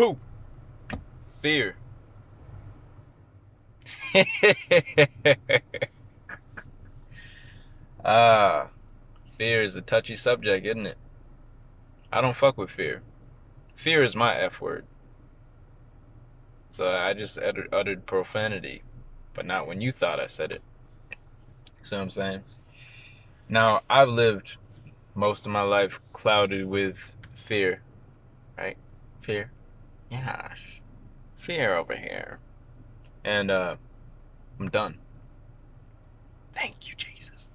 Boo! Fear. Ah, fear is a touchy subject, isn't it? I don't fuck with fear. Fear is my F word. So I just uttered profanity, but not when you thought I said it. See what I'm saying? Now, I've lived most of my life clouded with fear, right? Fear. Yeah, fear over here. And I'm done. Thank you, Jesus.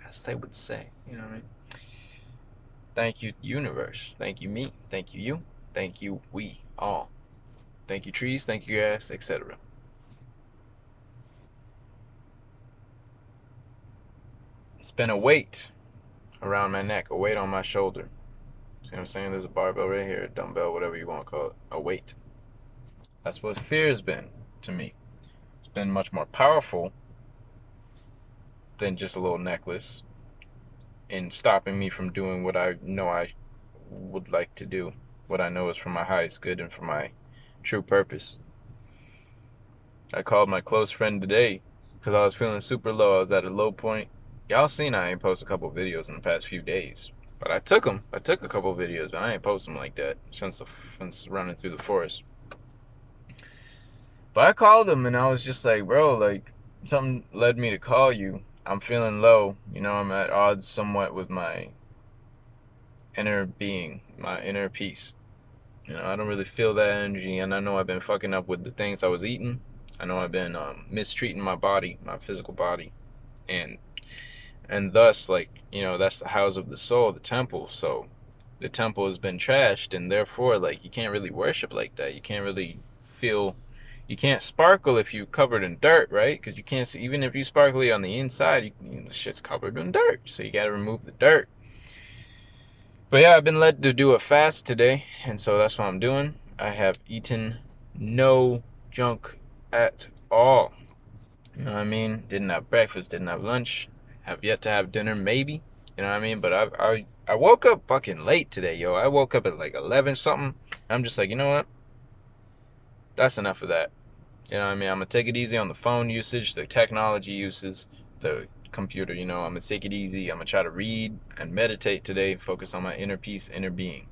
As they would say. You know what I mean? Thank you, universe. Thank you, me. Thank you, you. Thank you, we all. Thank you, trees. Thank you, grass, etc. It's been a weight around my neck, a weight on my shoulder. See what I'm saying? There's a barbell right here, a dumbbell, whatever you want to call it, a weight. That's what fear has been to me. It's been much more powerful than just a little necklace in stopping me from doing what I know I would like to do, what I know is for my highest good and for my true purpose. I called my close friend today because I was feeling super low. I was at a low point. Y'all seen I ain't posted a couple videos in the past few days. But I took them. I took a couple videos, but I ain't post them like that since running through the forest. But I called him and I was just like, bro, like something led me to call you. I'm feeling low. You know, I'm at odds somewhat with my inner being, my inner peace. You know, I don't really feel that energy, and I know I've been fucking up with the things I was eating. I know I've been mistreating my body, my physical body, and thus, like, you know, that's the house of the soul, the temple. So the temple has been trashed, and therefore, like, you can't really worship like that. You can't really feel. You can't sparkle if you're covered in dirt, right? Because you can't see, even if you sparkly on the inside, the shit's covered in dirt. So you got to remove the dirt. But yeah, I've been led to do a fast today, and so that's what I'm doing. I have eaten no junk at all. You know what I mean? Didn't have breakfast, didn't have lunch, have yet to have dinner, maybe. You know what I mean? But I woke up fucking late today, yo. I woke up at like 11 something. I'm just like, you know what? That's enough of that. You know what I mean? I'm gonna take it easy on the phone usage, the technology uses, the computer. You know, I'm gonna take it easy. I'm gonna try to read and meditate today, focus on my inner peace, inner being.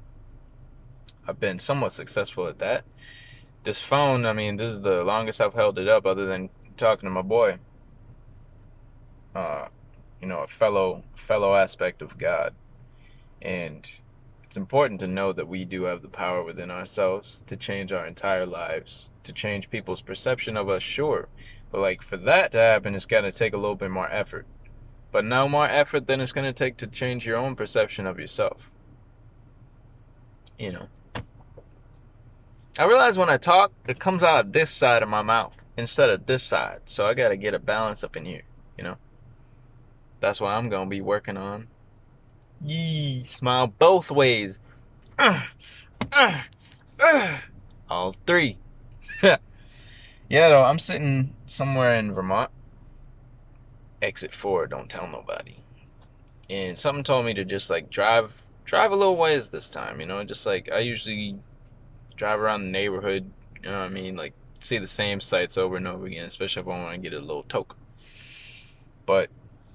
I've been somewhat successful at that. This phone, I mean, this is the longest I've held it up, other than talking to my boy. Uh, you know, a fellow aspect of God, and it's important to know that we do have the power within ourselves to change our entire lives, to change people's perception of us, sure. But like for that to happen, it's got to take a little bit more effort. But no more effort than it's going to take to change your own perception of yourself. You know. I realize when I talk, it comes out of this side of my mouth instead of this side. So I got to get a balance up in here, you know. That's what I'm going to be working on. Yee, smile both ways. All three. Yeah, though, I'm sitting somewhere in Vermont. Exit 4, don't tell nobody. And something told me to just like drive a little ways this time, you know, just like I usually drive around the neighborhood, you know what I mean, like see the same sights over and over again, especially if I want to get a little toke. But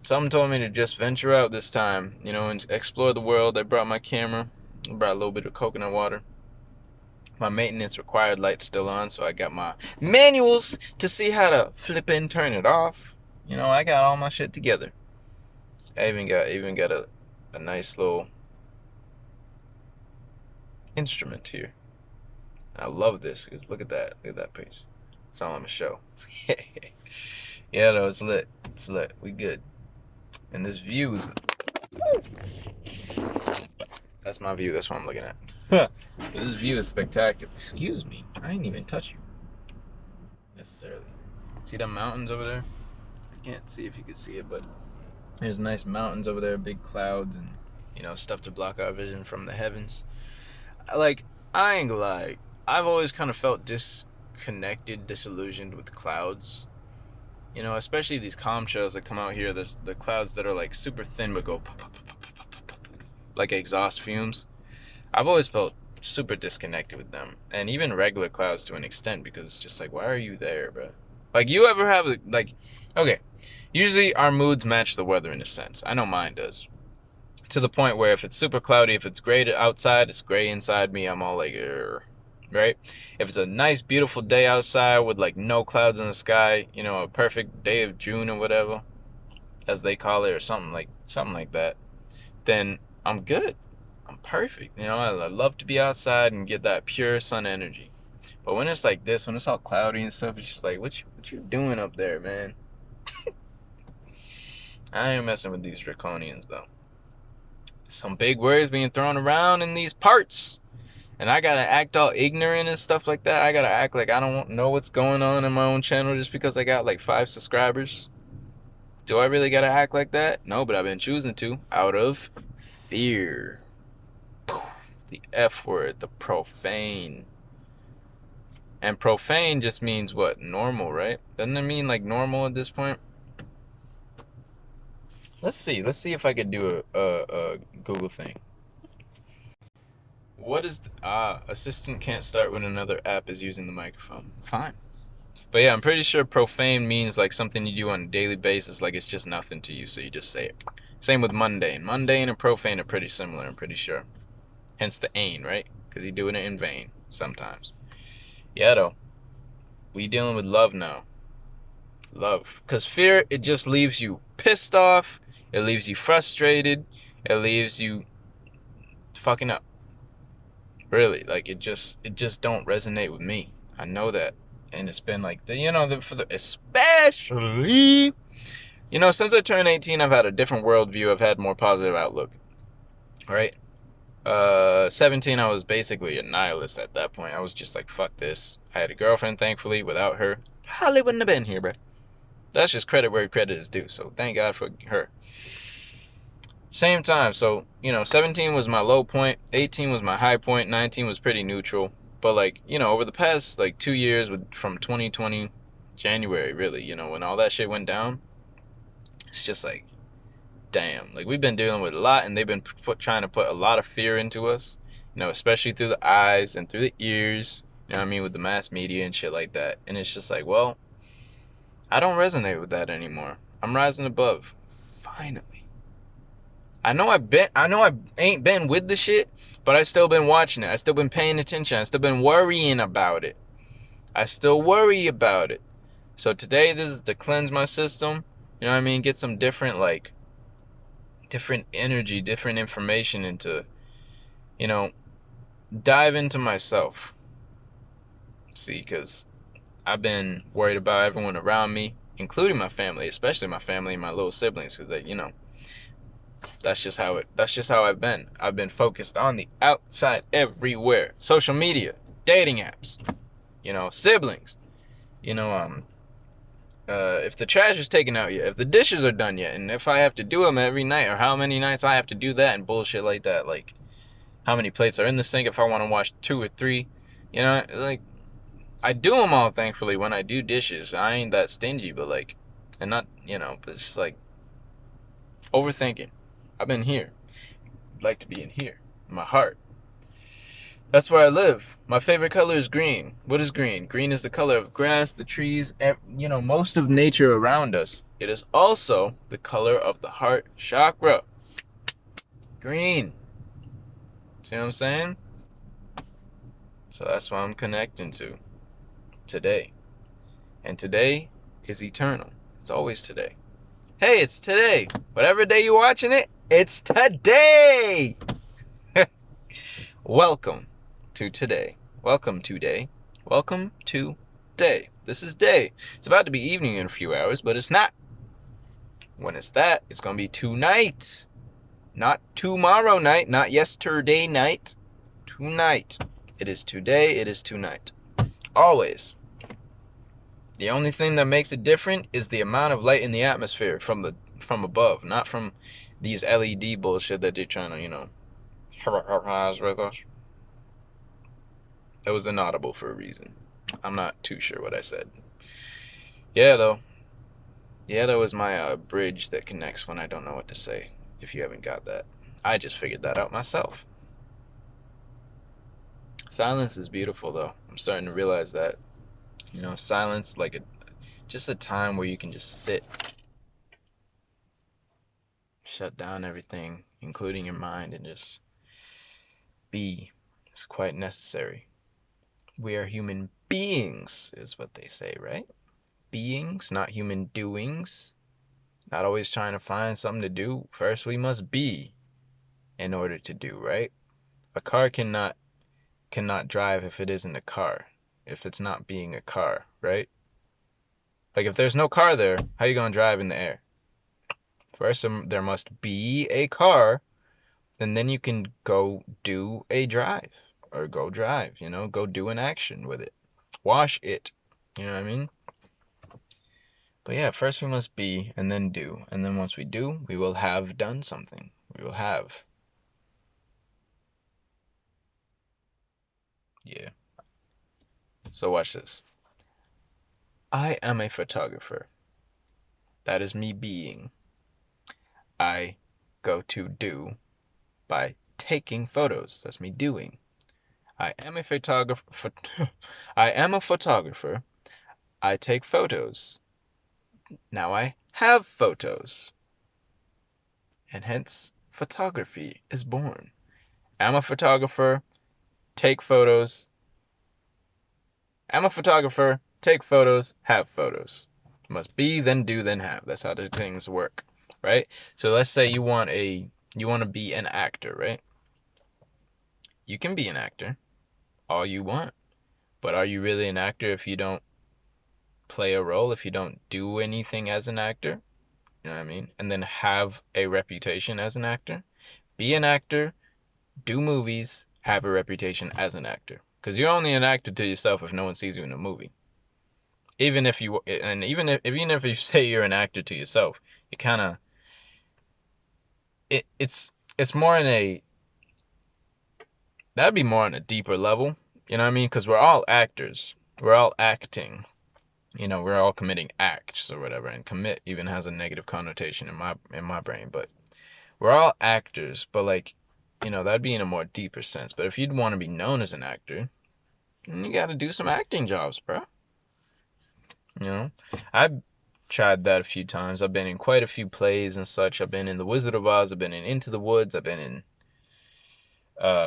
something told me to just venture out this time, you know, and explore the world. I brought my camera, I brought a little bit of coconut water. My maintenance required light still on, so I got my manuals to see how to flip and turn it off. You know, I got all my shit together. I even got a nice little instrument here. I love this because look at that page. It's all on the show. Yeah, though, it's lit. It's lit. We good. And this view is. That's my view. That's what I'm looking at. This view is spectacular. Excuse me. I ain't even touch you necessarily. See the mountains over there? I can't see if you can see it, but there's nice mountains over there, big clouds, and you know, stuff to block our vision from the heavens. I ain't gonna lie. I've always kind of felt disconnected, disillusioned with clouds. You know, especially these chemtrails that come out here. There's the clouds that are like super thin but go pop, pop, pop, pop, pop, pop, like exhaust fumes. I've always felt super disconnected with them, and even regular clouds to an extent, because it's just like, why are you there, bro? Like, you ever have like, okay, usually our moods match the weather in a sense. I know mine does. To the point where if it's super cloudy, if it's gray outside, it's gray inside me. I'm all like, right? If it's a nice, beautiful day outside with like no clouds in the sky, you know, a perfect day of June or whatever, as they call it, or something like that, then I'm good. I'm perfect. You know, I love to be outside and get that pure sun energy. But when it's like this, when it's all cloudy and stuff, it's just like, what you doing up there, man? I ain't messing with these draconians though. Some big words being thrown around in these parts, and I gotta act all ignorant and stuff like that. I gotta act like I don't know what's going on in my own channel just because I got like 5 subscribers. Do I really gotta act like that? No, but I've been choosing to, out of fear. The F word, the profane. And profane just means what? Normal, right? Doesn't it mean like normal at this point? Let's see if I could do a Google thing. What is assistant can't start when another app is using the microphone. Fine. But yeah, I'm pretty sure profane means like something you do on a daily basis, like it's just nothing to you, so you just say it. Same with mundane. Mundane and profane are pretty similar, I'm pretty sure. Hence the ain, right? Because you're doing it in vain sometimes. Yeah, though. We dealing with love now. Love. Because fear, it just leaves you pissed off. It leaves you frustrated. It leaves you fucking up. Really, like it just don't resonate with me. I know that. And it's been like especially, you know, since I turned 18, I've had a different worldview. I've had more positive outlook. Right? 17, I was basically a nihilist at that point. I was just like, fuck this. I had a girlfriend, thankfully. Without her, probably wouldn't have been here, bro. That's just credit where credit is due. So thank God for her. Same time. So, you know, 17 was my low point. 18 was my high point. 19 was pretty neutral. But like, you know, over the past like 2 years from 2020 January, really, you know, when all that shit went down, it's just like, damn, like we've been dealing with a lot, and they've been trying to put a lot of fear into us, you know, especially through the eyes and through the ears, you know what I mean, with the mass media and shit like that. And it's just like, well, I don't resonate with that anymore. I'm rising above. Finally. I know I ain't been with the shit, but I still been watching it. I still been paying attention. I still been worrying about it. I still worry about it. So today, this is to cleanse my system, you know what I mean, get some different energy, different information into, you know, dive into myself. See, because I've been worried about everyone around me, including my family, especially my family and my little siblings, because, you know, that's just how I've been. I've been focused on the outside everywhere. Social media, dating apps, you know, siblings, you know, if the trash is taken out yet, if the dishes are done yet, and if I have to do them every night, or how many nights I have to do that and bullshit like that, like how many plates are in the sink if I want to wash 2 or 3, you know, like I do them all, thankfully, when I do dishes. I ain't that stingy, but like, and not, you know, but it's just like overthinking. I've been here. I'd like to be in here, in my heart. That's where I live. My favorite color is green. What is green? Green is the color of grass, the trees, you know, most of nature around us. It is also the color of the heart chakra. Green. See what I'm saying? So that's what I'm connecting to today. And today is eternal. It's always today. Hey, it's today. Whatever day you're watching it, it's today. Welcome to today. Welcome to day. Welcome to day. This is day. It's about to be evening in a few hours, but it's not. When it's that, it's going to be tonight. Not tomorrow night, not yesterday night. Tonight. It is today, it is tonight. Always. The only thing that makes it different is the amount of light in the atmosphere from above, not from these LED bullshit that they're trying to, you know, with us. It was inaudible for a reason. I'm not too sure what I said. Yeah, though. Yeah, that was my bridge that connects when I don't know what to say. If you haven't got that. I just figured that out myself. Silence is beautiful, though. I'm starting to realize that. Silence, like just a time where you can just sit, shut down everything, including your mind, and just be. It's quite necessary. We are human beings, is what they say, right? Beings, not human doings. Not always trying to find something to do. First, we must be in order to do, right? A car cannot drive if it isn't a car. If it's not being a car, right? Like if there's no car there, how you gonna drive in the air? First, there must be a car, and then you can go do a drive or go drive. Go do an action with it. Wash it. You know what I mean? But yeah, first we must be and then do. And then once we do, we will have done something. We will have. Yeah. So watch this. I am a photographer. That is me being. I go to do by taking photos. That's me doing. I am a photographer. I am a photographer. I take photos. Now I have photos. And hence, photography is born. I'm a photographer. Take photos. I'm a photographer. Take photos. Have photos. Must be, then do, then have. That's how the things work, right? So let's say you want to be an actor, right? You can be an actor all you want, but are you really an actor if you don't play a role, if you don't do anything as an actor? You know what I mean? And then have a reputation as an actor. Be an actor, do movies, have a reputation as an actor. Because you're only an actor to yourself if no one sees you in a movie. Even if you say you're an actor to yourself, you kind of it's more in a that'd be more on a deeper level. You know what I mean? Because we're all actors. We're all acting. We're all committing acts or whatever, and commit even has a negative connotation in my brain. But we're all actors. But like, that'd be in a more deeper sense. But if you'd want to be known as an actor, then you got to do some acting jobs, bro. I've tried that a few times. I've been in quite a few plays and such. I've been in The Wizard of Oz. I've been in Into the Woods. I've been in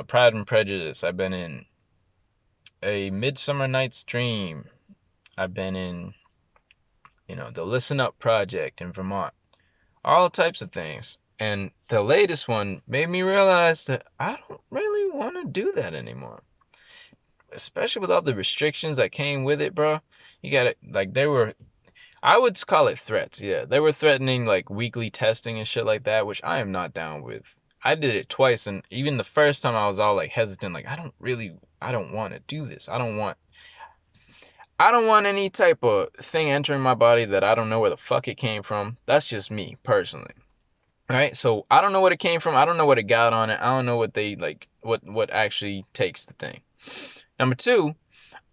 Pride and Prejudice. I've been in A Midsummer Night's Dream. I've been in, the Listen Up Project in Vermont. All types of things. And the latest one made me realize that I don't really want to do that anymore. Especially with all the restrictions that came with it, bro. You got it. Like, I would call it threats, yeah. They were threatening, like, weekly testing and shit like that, which I am not down with. I did it twice, and even the first time I was all, like, hesitant, like, I don't want to do this. I don't want any type of thing entering my body that I don't know where the fuck it came from. That's just me, personally. Right? So, I don't know what it came from. I don't know what it got on it. I don't know what they, like, what actually takes the thing. Number two,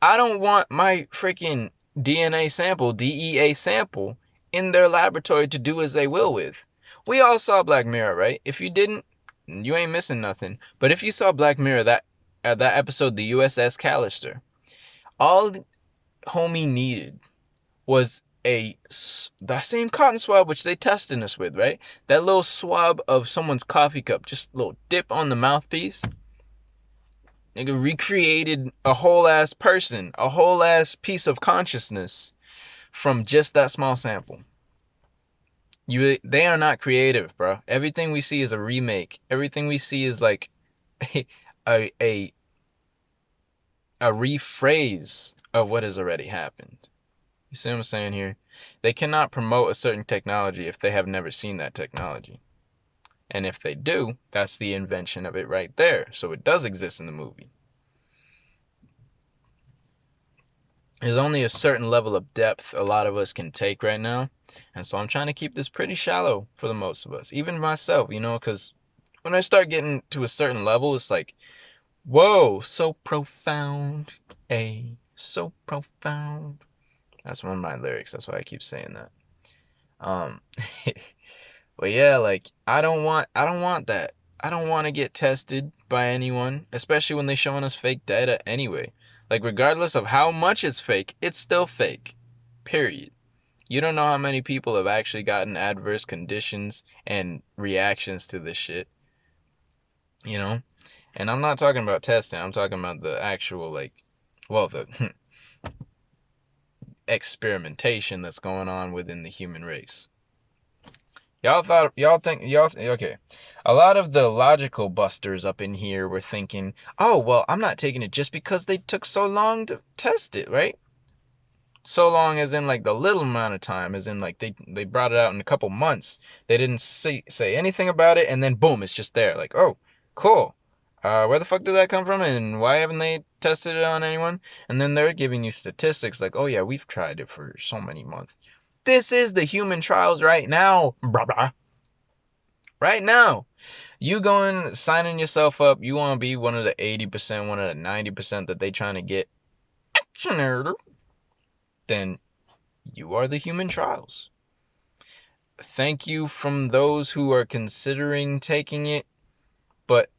I don't want my freaking DNA sample, DEA sample, in their laboratory to do as they will with. We all saw Black Mirror, right? If you didn't, you ain't missing nothing. But if you saw Black Mirror, that episode, the USS Callister, all homie needed was that same cotton swab which they tested us with, right? That little swab of someone's coffee cup, just a little dip on the mouthpiece. Nigga recreated a whole ass person, a whole ass piece of consciousness from just that small sample. They are not creative, bro. Everything we see is a remake. Everything we see is like a rephrase of what has already happened. You see what I'm saying here? They cannot promote a certain technology if they have never seen that technology. And if they do, that's the invention of it right there. So it does exist in the movie. There's only a certain level of depth a lot of us can take right now. And so I'm trying to keep this pretty shallow for the most of us. Even myself, because when I start getting to a certain level, it's like, whoa, so profound. So profound. That's one of my lyrics. That's why I keep saying that. But yeah, like I don't want that. I don't want to get tested by anyone, especially when they're showing us fake data anyway. Like, regardless of how much it's fake, it's still fake. Period. You don't know how many people have actually gotten adverse conditions and reactions to this shit, you know? And I'm not talking about testing. I'm talking about the actual, the experimentation that's going on within the human race. Okay. A lot of the logical busters up in here were thinking, oh, well, I'm not taking it just because they took so long to test it, right? So long as in like the little amount of time, as in like they brought it out in a couple months. They didn't say anything about it, and then boom, it's just there. Like, oh, cool. Where the fuck did that come from, and why haven't they tested it on anyone? And then they're giving you statistics like, oh yeah, we've tried it for so many months. This is the human trials right now, brah. Right now. You going, signing yourself up, you want to be one of the 80%, one of the 90% that they trying to get vaccinated, then you are the human trials. Thank you from those who are considering taking it, but,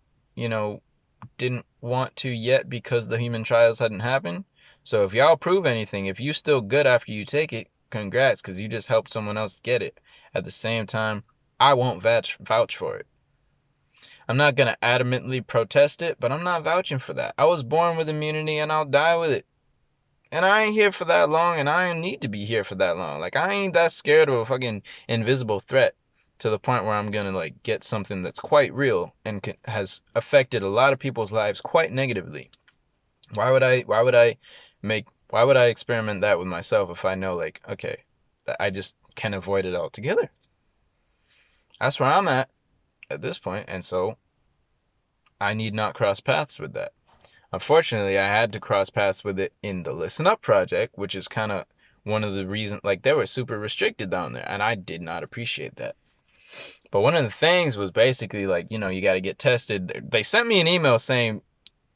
didn't want to yet because the human trials hadn't happened. So if y'all prove anything, if you still good after you take it, congrats, because you just helped someone else get it. At the same time, I won't vouch for it. I'm not going to adamantly protest it, but I'm not vouching for that. I was born with immunity and I'll die with it. And I ain't here for that long, and I ain't need to be here for that long. Like, I ain't that scared of a fucking invisible threat to the point where I'm going to, like, get something that's quite real and has affected a lot of people's lives quite negatively. Why would I experiment that with myself if I know, like, okay, that I just can avoid it altogether? That's where I'm at this point, and so I need not cross paths with that. Unfortunately, I had to cross paths with it in the Listen Up project, which is kind of one of the reasons, like, they were super restricted down there, and I did not appreciate that. But one of the things was basically, like, you got to get tested. They sent me an email saying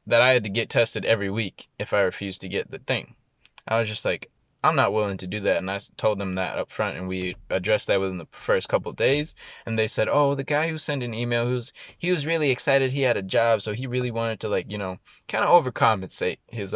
that I had to get tested every week if I refused to get the thing. I was just like, I'm not willing to do that. And I told them that up front, and we addressed that within the first couple of days. And they said, oh, the guy who sent an email, he was really excited he had a job, so he really wanted to, like, kind of overcompensate his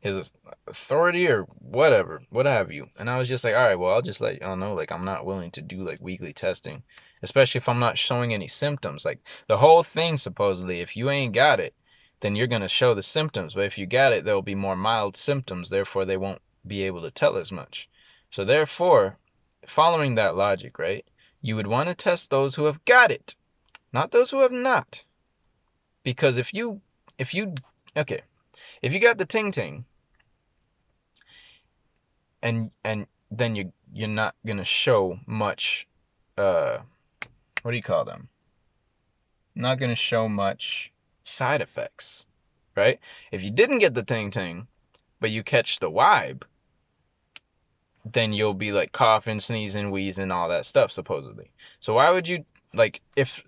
his authority or whatever, what have you. And I was just like, all right, well, I'll just let y'all know, like, I'm not willing to do, like, weekly testing, especially if I'm not showing any symptoms. Like, the whole thing, supposedly, if you ain't got it, then you're going to show the symptoms. But if you got it, there will be more mild symptoms. Therefore, they won't be able to tell as much. So therefore, following that logic, right, you would want to test those who have got it, not those who have not. Because if you got the ting-ting, and then you're not going to show much, what do you call them? Not going to show much side effects, right? If you didn't get the ting-ting, but you catch the vibe, then you'll be like coughing, sneezing, wheezing, all that stuff, supposedly. So why would you, like, if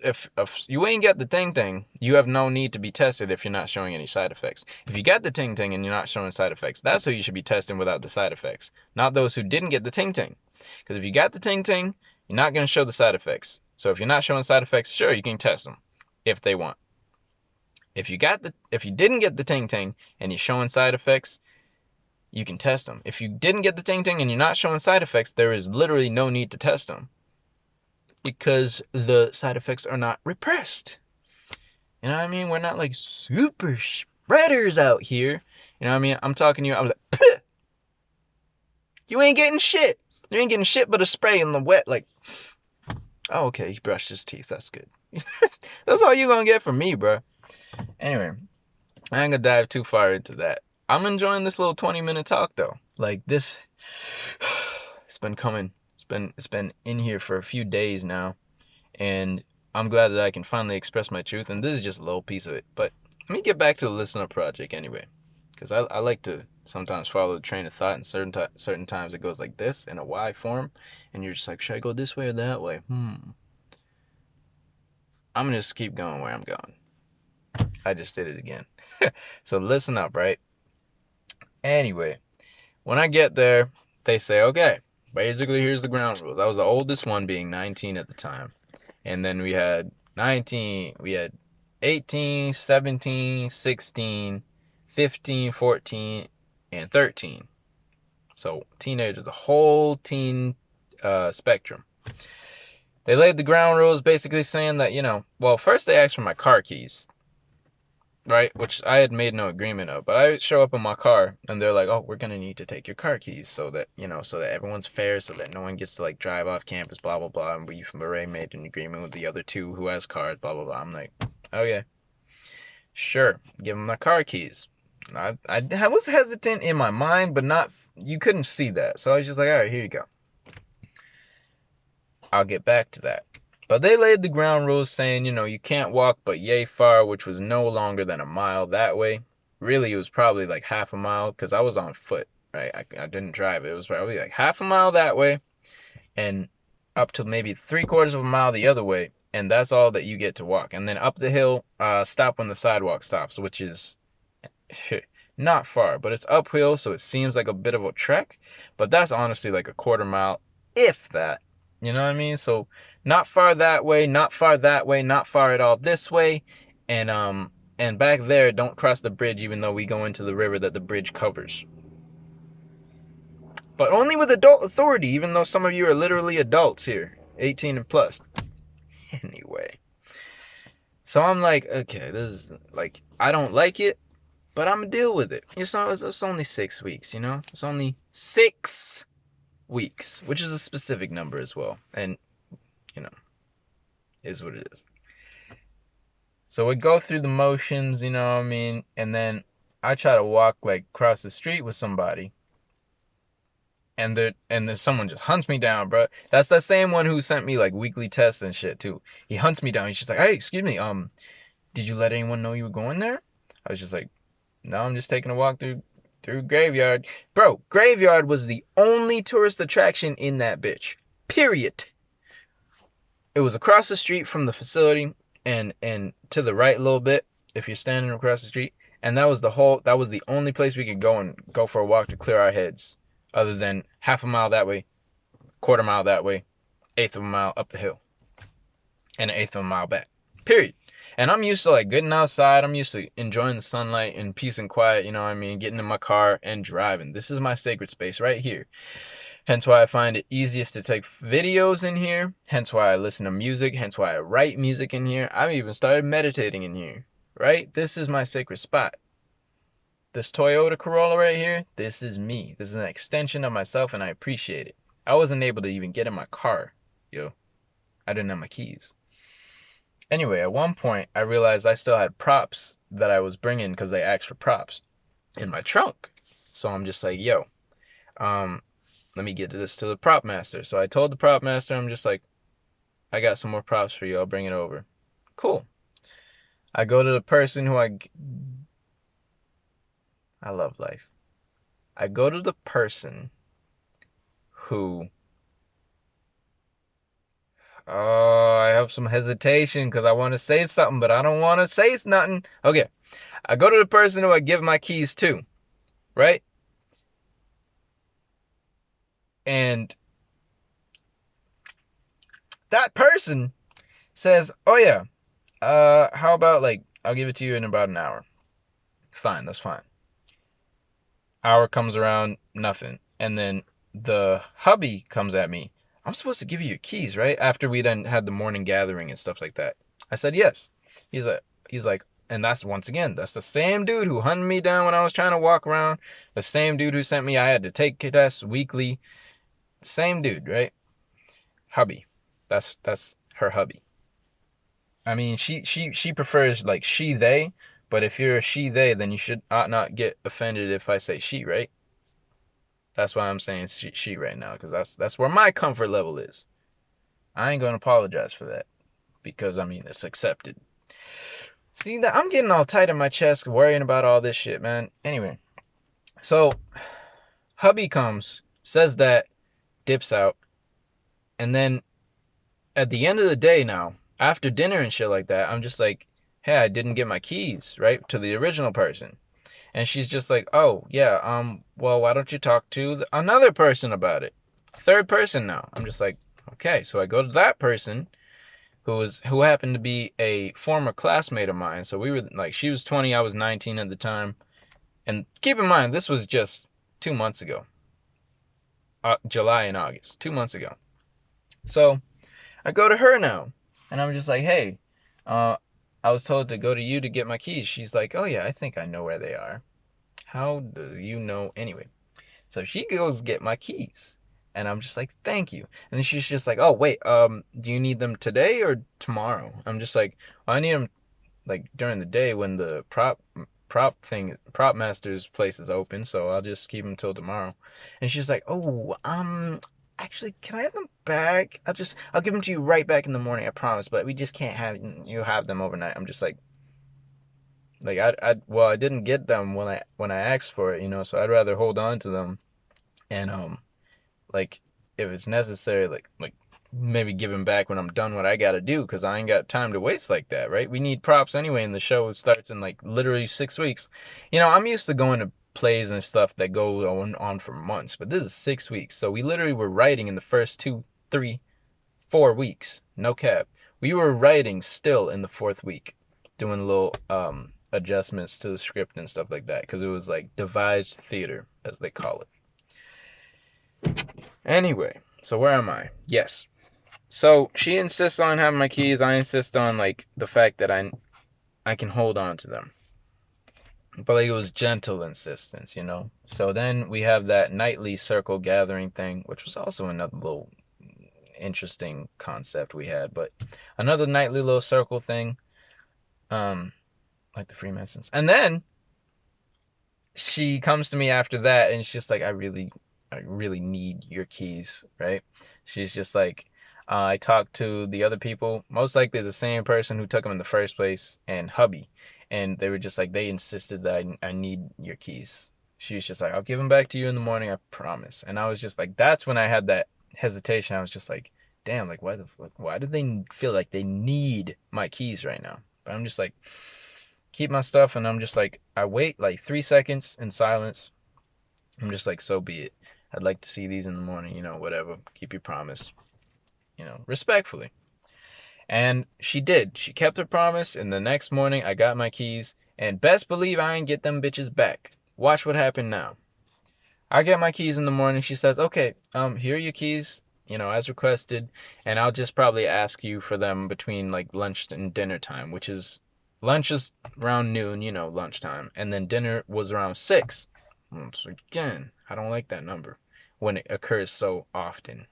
you ain't get the ting-ting, you have no need to be tested if you're not showing any side effects. If you got the ting-ting and you're not showing side effects, that's who you should be testing without the side effects, not those who didn't get the ting-ting. Because if you got the ting-ting, you're not going to show the side effects. So if you're not showing side effects, sure, you can test them if they want. If you didn't get the ting-ting and you're showing side effects, you can test them. If you didn't get the ting-ting and you're not showing side effects, there is literally no need to test them, because the side effects are not repressed. You know what I mean? We're not like super spreaders out here. You know what I mean? I'm talking to you, I'm like, Pah! You ain't getting shit. You ain't getting shit but a spray in the wet, like, oh, okay, he brushed his teeth, that's good. That's all you gonna get from me, bro. Anyway, I ain't gonna dive too far into that. I'm enjoying this little 20-minute talk, though. Like, this, it's been coming. It's been in here for a few days now, and I'm glad that I can finally express my truth, and this is just a little piece of it. But let me get back to the Listen Up project anyway, because I like to sometimes follow the train of thought, and certain times it goes like this, in a Y form, and you're just like, should I go this way or that way? I'm gonna just keep going where I'm going. I just did it again. So listen up, right? Anyway, when I get there, they say, okay, basically here's the ground rules. I was the oldest one, being 19 at the time. And then we had 19, we had 18, 17, 16, 15, 14, and 13. So teenagers, the whole teen spectrum. They laid the ground rules basically saying that, well, first they asked for my car keys, right? Which I had made no agreement of. But I show up in my car and they're like, oh, we're going to need to take your car keys so that, so that everyone's fair, so that no one gets to like drive off campus, blah, blah, blah. And we've already made an agreement with the other two who has cars, blah, blah, blah. I'm like, oh yeah, sure. Give them my car keys. I was hesitant in my mind, but not, you couldn't see that. So I was just like, all right, here you go. I'll get back to that. But they laid the ground rules saying, you can't walk but yay far, which was no longer than a mile that way. Really, it was probably like half a mile because I was on foot, right? I didn't drive. It was probably like half a mile that way and up to maybe 3/4 of a mile the other way. And that's all that you get to walk. And then up the hill, stop when the sidewalk stops, which is not far, but it's uphill, so it seems like a bit of a trek. But that's honestly like a 1/4 mile, if that. You know what I mean? So not far that way, not far that way, not far at all this way. And back there, don't cross the bridge even though we go into the river that the bridge covers. But only with adult authority, even though some of you are literally adults here, 18 and plus. Anyway. So I'm like, okay, this is like, I don't like it, but I'm gonna deal with it. It's only 6 weeks, It's only 6 weeks, which is a specific number as well. And, is what it is. So we go through the motions, you know what I mean? And then I try to walk like across the street with somebody. And then someone just hunts me down, bro. That's the same one who sent me like weekly tests and shit too. He hunts me down. He's just like, hey, excuse me, did you let anyone know you were going there? I was just like, no, I'm just taking a walk through Graveyard. Bro, Graveyard was the only tourist attraction in that bitch. Period. It was across the street from the facility and to the right a little bit if you're standing across the street. And that was the only place we could go for a walk to clear our heads. Other than half a mile that way, 1/4 mile that way, 1/8 of a mile up the hill, and 1/8 of a mile back. Period. And I'm used to like getting outside. I'm used to enjoying the sunlight and peace and quiet, you know what I mean? Getting in my car and driving. This is my sacred space right here. Hence why I find it easiest to take videos in here. Hence why I listen to music. Hence why I write music in here. I've even started meditating in here, right? This is my sacred spot. This Toyota Corolla right here, this is me. This is an extension of myself, and I appreciate it. I wasn't able to even get in my car, yo. I didn't have my keys. Anyway, at one point, I realized I still had props that I was bringing because they asked for props in my trunk. So I'm just like, yo, let me get this to the prop master. So I told the prop master, I'm just like, I got some more props for you. I'll bring it over. Cool. I go to the person who I love life. I go to the person who, I have some hesitation because I want to say something, but I don't want to say nothing. Okay. I go to the person who I give my keys to, right? And that person says, oh yeah, how about like, I'll give it to you in about an hour. Fine, that's fine. Hour comes around, nothing. And then the hubby comes at me. I'm supposed to give you your keys, right? After we done had the morning gathering and stuff like that. I said, yes. He's like, and that's once again, that's the same dude who hunted me down when I was trying to walk around. The same dude who sent me, I had to take tests weekly. Same dude, right? Hubby. That's her hubby. I mean, she prefers like she, they, but if you're a she, they, then you ought not get offended if I say she, right? That's why I'm saying she right now, because that's where my comfort level is. I ain't gonna apologize for that, because I mean it's accepted. See, that I'm getting all tight in my chest, worrying about all this shit, man. Anyway, so hubby comes, says that, dips out, and then at the end of the day now, after dinner and shit like that, I'm just like, hey, I didn't get my keys, right, to the original person. And she's just like, oh, yeah, well, why don't you talk to another person about it? Third person now. I'm just like, okay. So I go to that person who happened to be a former classmate of mine. So we were like, she was 20, I was 19 at the time. And keep in mind, this was just 2 months ago. July and August, 2 months ago. So I go to her now, and I'm just like, hey, I was told to go to you to get my keys. She's like, oh yeah, I think I know where they are. How do you know anyway? So she goes get my keys. And I'm just like, thank you. And she's just like, oh wait, do you need them today or tomorrow? I'm just like, well, I need them like during the day when the prop master's place is open, so I'll just keep them till tomorrow. And she's like, oh, actually, can I have them back? I'll give them to you right back in the morning, I promise, but we just can't have you have them overnight. I'm just like I didn't get them when I asked for it, so I'd rather hold on to them and like if it's necessary, like maybe give them back when I'm done what I gotta do, because I ain't got time to waste like that, right? We need props anyway, and the show starts in like literally 6 weeks. I'm used to going to plays and stuff that go on for months, but this is 6 weeks. So we literally were writing in the first 2, 3, 4 weeks. No cap. We were writing still in the fourth week, doing little adjustments to the script and stuff like that, because it was like devised theater, as they call it. Anyway, so where am I? Yes. So she insists on having my keys. I insist on like the fact that I can hold on to them. But like it was gentle insistence, So then we have that nightly circle gathering thing, which was also another little interesting concept we had. But another nightly little circle thing, like the Freemasons. And then she comes to me after that, and she's just like, I really need your keys, right? She's just like, I talked to the other people, most likely the same person who took them in the first place, and hubby. And they were just like, they insisted that I need your keys. She was just like, I'll give them back to you in the morning, I promise. And I was just like, that's when I had that hesitation. I was just like, damn, like, why do they feel like they need my keys right now? But I'm just like, keep my stuff, and I'm just like, I wait like 3 seconds in silence. I'm just like, so be it. I'd like to see these in the morning, whatever. Keep your promise, respectfully. And she did. She kept her promise, and the next morning I got my keys, and best believe I ain't get them bitches back. Watch what happened now. I get my keys in the morning. She says, okay, here are your keys, as requested, and I'll just probably ask you for them between like lunch and dinner time, which is, lunch is around noon, lunchtime, and then dinner was around 6. Once again, I don't like that number when it occurs so often,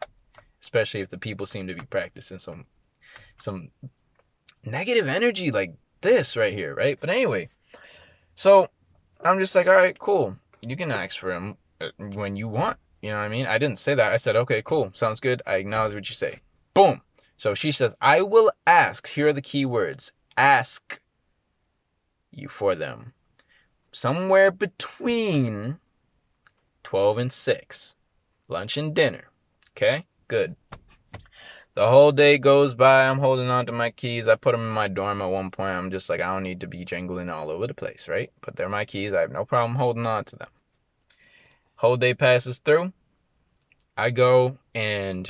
especially if the people seem to be practicing some negative energy like this right here, right? But anyway, so I'm just like, all right, cool. You can ask for them when you want. You know what I mean? I didn't say that. I said, okay, cool. Sounds good. I acknowledge what you say. Boom. So she says, I will ask. Here are the key words. Ask you for them. Somewhere between 12 and 6. Lunch and dinner. Okay? Good. The whole day goes by. I'm holding on to my keys. I put them in my dorm at one point. I'm just like, I don't need to be jingling all over the place, right? But they're my keys. I have no problem holding on to them. Whole day passes through. I go and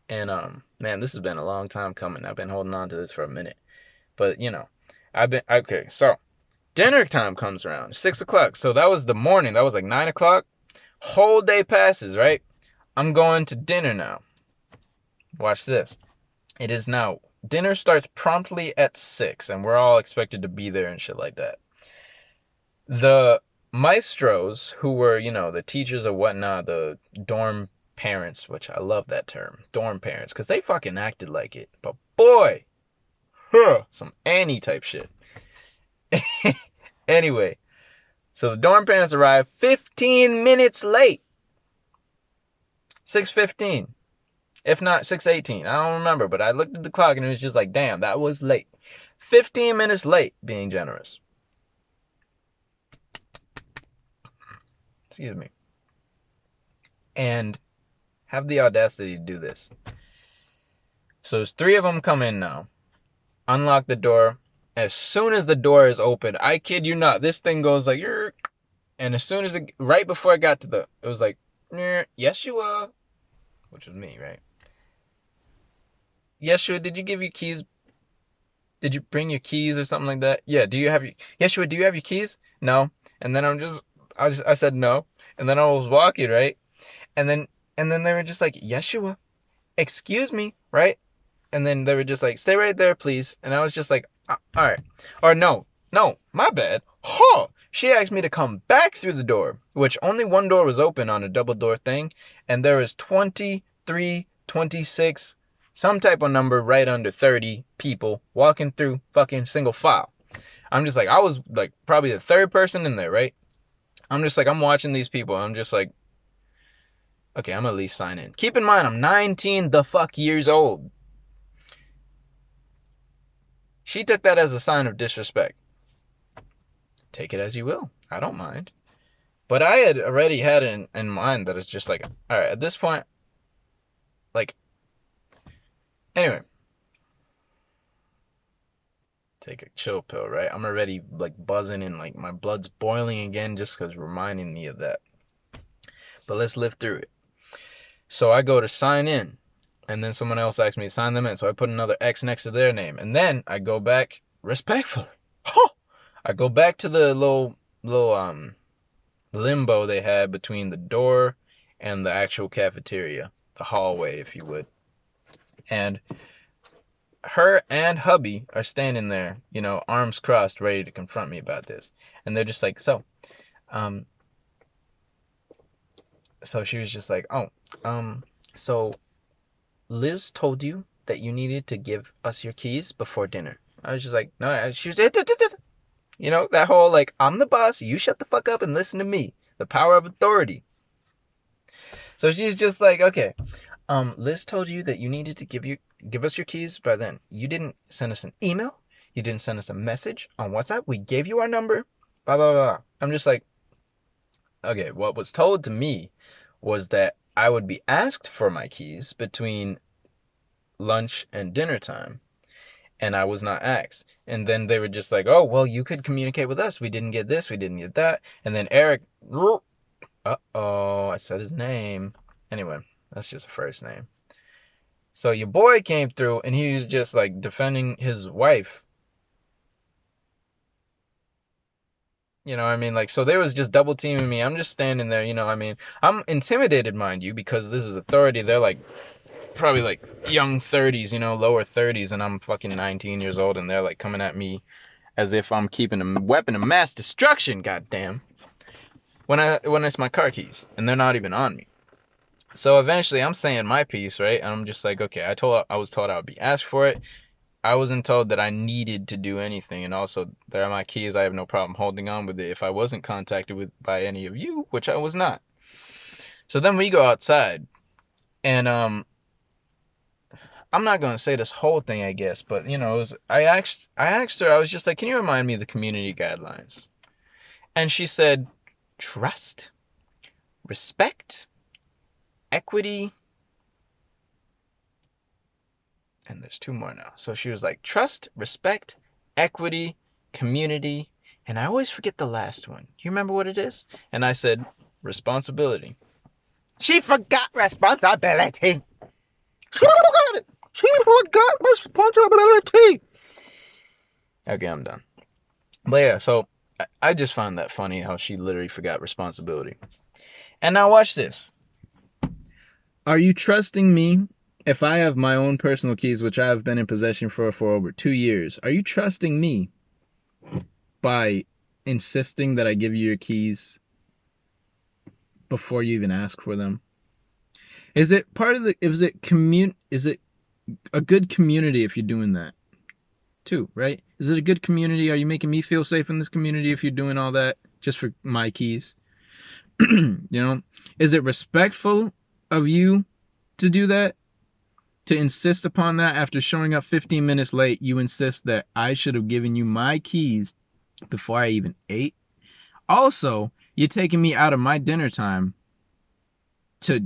man, this has been a long time coming. I've been holding on to this for a minute. But, okay, so dinner time comes around, 6 o'clock. So that was the morning. That was like 9 o'clock. Whole day passes, right? I'm going to dinner now. Watch this. It is now, dinner starts promptly at 6, and we're all expected to be there and shit like that. The maestros, who were, the teachers or whatnot, the dorm parents, which I love that term, dorm parents, because they fucking acted like it. But boy, some Annie type shit. Anyway, so the dorm parents arrived 15 minutes late. 6:15. If not 6:18. I don't remember, but I looked at the clock and it was just like, damn, that was late. 15 minutes late, being generous. Excuse me. And have the audacity to do this. So there's 3 of them come in now. Unlock the door. As soon as the door is open, I kid you not, this thing goes like, and as soon as right before I got to it was like, yes you are, which was me, right? Yeshua, did you give your keys? Did you bring your keys or something like that? Yeah. Do you have your Yeshua? Do you have your keys? No. And then I said no. And then I was walking, right? And then they were just like, Yeshua, excuse me, right? And then they were just like, stay right there, please. And I was just like, all right. Or no, my bad. Huh. She asked me to come back through the door, which only one door was open on a double door thing. And there was 23, 26, some type of number right under 30 people walking through fucking single file. I'm just like, I was like probably the third person in there, right? I'm just like, I'm watching these people. I'm just like, okay, I'm at least sign in. Keep in mind, I'm 19 the fuck years old. She took that as a sign of disrespect. Take it as you will. I don't mind. But I had already had it in mind that it's just like, all right, at this point, like, anyway. Take a chill pill, right? I'm already like buzzing and like my blood's boiling again just because reminding me of that. But let's live through it. So I go to sign in. And then someone else asks me to sign them in. So I put another X next to their name. And then I go back respectfully. Huh! I go back to the little limbo they had between the door and the actual cafeteria. The hallway, if you would. And her and hubby are standing there, you know, arms crossed, ready to confront me about this. And they're just like, so she was just like, so Liz told you that you needed to give us your keys before dinner. I was just like, no, she was, you know, that whole like, I'm the boss, you shut the fuck up and listen to me. The power of authority. So she's just like, okay, Liz told you that you needed to give us your keys by then. You didn't send us an email. You didn't send us a message on WhatsApp. We gave you our number. Blah, blah, blah. I'm just like, okay, what was told to me was that I would be asked for my keys between lunch and dinner time. And I was not asked. And then they were just like, oh, well, you could communicate with us. We didn't get this. We didn't get that. And then Eric, I said his name. Anyway, that's just a first name. So your boy came through and he was just like defending his wife. You know what I mean? Like, so they was just double teaming me. I'm just standing there, you know what I mean? I'm intimidated, mind you, because this is authority. They're like, probably like young 30s, you know, lower 30s, and I'm fucking 19 years old, and they're like coming at me as if I'm keeping a weapon of mass destruction, goddamn. When it's my car keys, and they're not even on me. So eventually I'm saying my piece, right? And I'm just like, okay, I was told I would be asked for it. I wasn't told that I needed to do anything. And also, there are my keys. I have no problem holding on with it if I wasn't contacted by any of you, which I was not. So then we go outside. And I'm not going to say this whole thing, I guess. But, you know, I asked her, I was just like, can you remind me of the community guidelines? And she said, trust, respect, equity, and there's two more now. So she was like, trust, respect, equity, community, and I always forget the last one. Do you remember what it is? And I said, responsibility. She forgot responsibility. She forgot it. She forgot responsibility. Okay, I'm done. But yeah, so I just found that funny how she literally forgot responsibility. And now watch this. Are you trusting me if I have my own personal keys, which I have been in possession for over 2 years? Are you trusting me by insisting that I give you your keys before you even ask for them? Is it a good community if you're doing that too, right? Is it a good community? Are you making me feel safe in this community if you're doing all that just for my keys? You know, is it respectful of you to do that? To insist upon that after showing up 15 minutes late, you insist that I should have given you my keys before I even ate? Also, you're taking me out of my dinner time to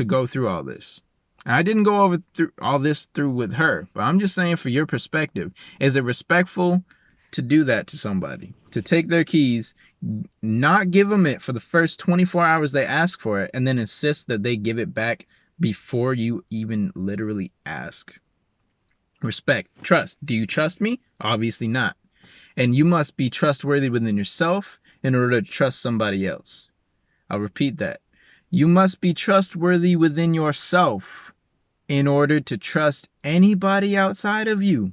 go through all this. I didn't go through all this with her, but I'm just saying for your perspective, is it respectful to do that to somebody? To take their keys, not give them it for the first 24 hours they ask for it, and then insist that they give it back before you even literally ask. Respect, trust. Do you trust me? Obviously not. And you must be trustworthy within yourself in order to trust somebody else. I'll repeat that. You must be trustworthy within yourself in order to trust anybody outside of you.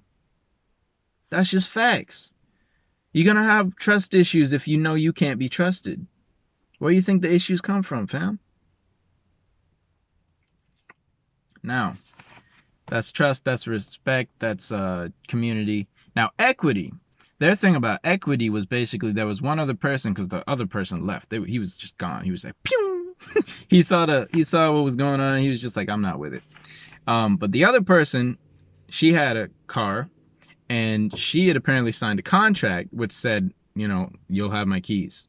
That's just facts. You're going to have trust issues if you know you can't be trusted. Where do you think the issues come from, fam? Now, that's trust, that's respect, that's community. Now, equity. Their thing about equity was basically there was one other person, because the other person left. He was just gone. He was like, pew! he saw what was going on, and he was just like, I'm not with it. But the other person, she had a car, and she had apparently signed a contract which said, you'll have my keys.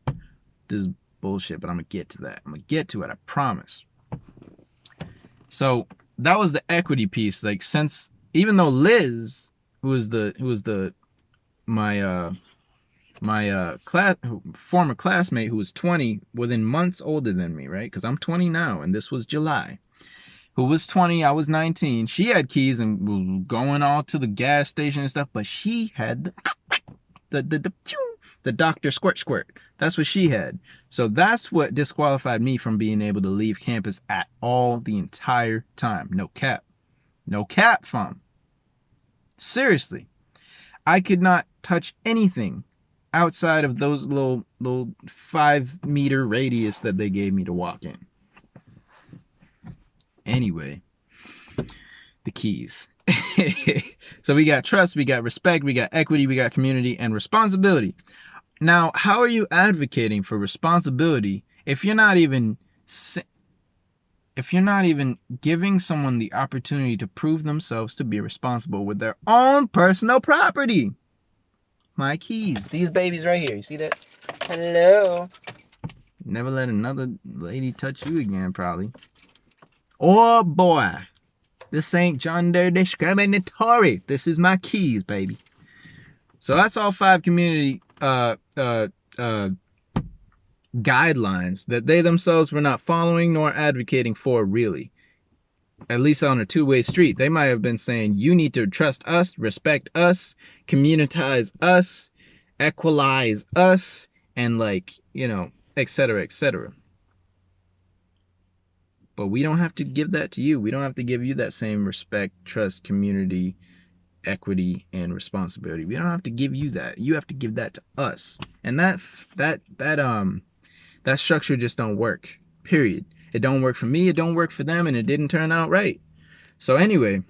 This is bullshit, but I'm gonna get to that. I'm gonna get to it, I promise. So that was the equity piece. Like, since even though Liz, who was my former classmate, who was 20, within months older than me, right? Because I'm 20 now, and this was July. Who was 20, I was 19. She had keys and was going all to the gas station and stuff, but she had the Dr. Squirt. That's what she had. So that's what disqualified me from being able to leave campus at all the entire time. No cap. No cap, fam. Seriously. I could not touch anything outside of those little 5-meter radius that they gave me to walk in. Anyway, the keys. So we got trust, we got respect, we got equity, we got community, and responsibility. Now, how are you advocating for responsibility if you're not even giving someone the opportunity to prove themselves to be responsible with their own personal property? My keys, these babies right here. You see that? Hello. Never let another lady touch you again, probably. Oh boy, this ain't John Doe discriminatory. This is my keys, baby. So that's all 5 community guidelines that they themselves were not following nor advocating for, really. At least on a two-way street. They might have been saying, you need to trust us, respect us, communitize us, equalize us, and etc., etc. But we don't have to give that to you. We don't have to give you that same respect, trust, community, equity, and responsibility. We don't have to give you that. You have to give that to us. And that structure just don't work. Period. It don't work for me, it don't work for them, and it didn't turn out right. So anyway,